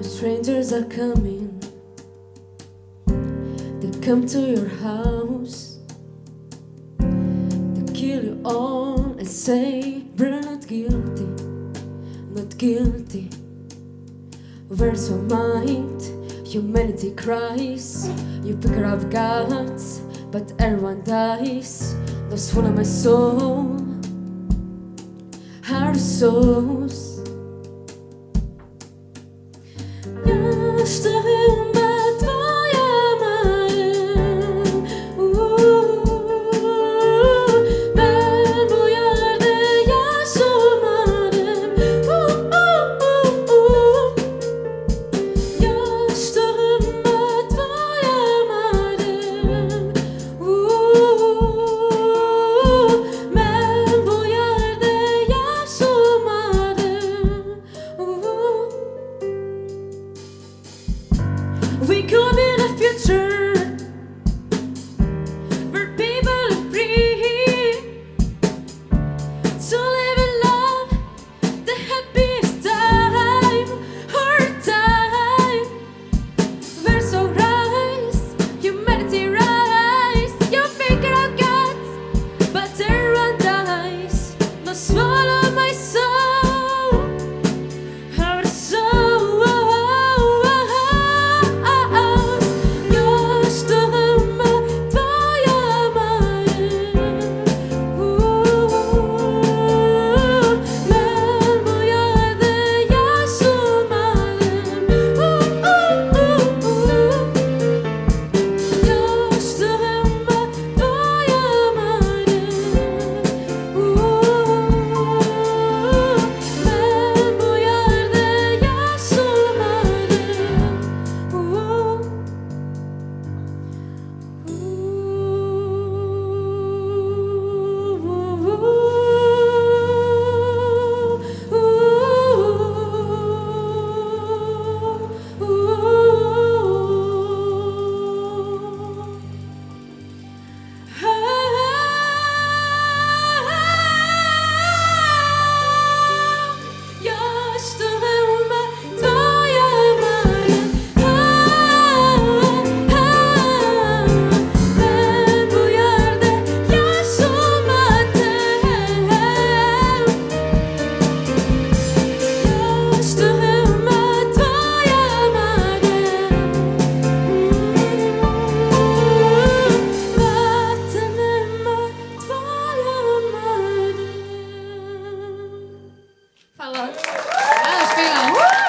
Strangers are coming. They come to your house. They kill you all and say, we're not guilty, not guilty. Where's your mind? Humanity cries. You figure I've got, but everyone dies. Don't swallow my soul. Our souls. Yaşlarımda doyamadım. Ben bu yerde yaşamadım. Yaşlarımda doyamadım. Ben bu yerde yaşamadım. We could be the future where people are free to live in love, the happiest time, our time. We're so rise, humanity rise. You figure out God, but everyone dies. No swallow my soul, our soul. Fala. Ah, spela.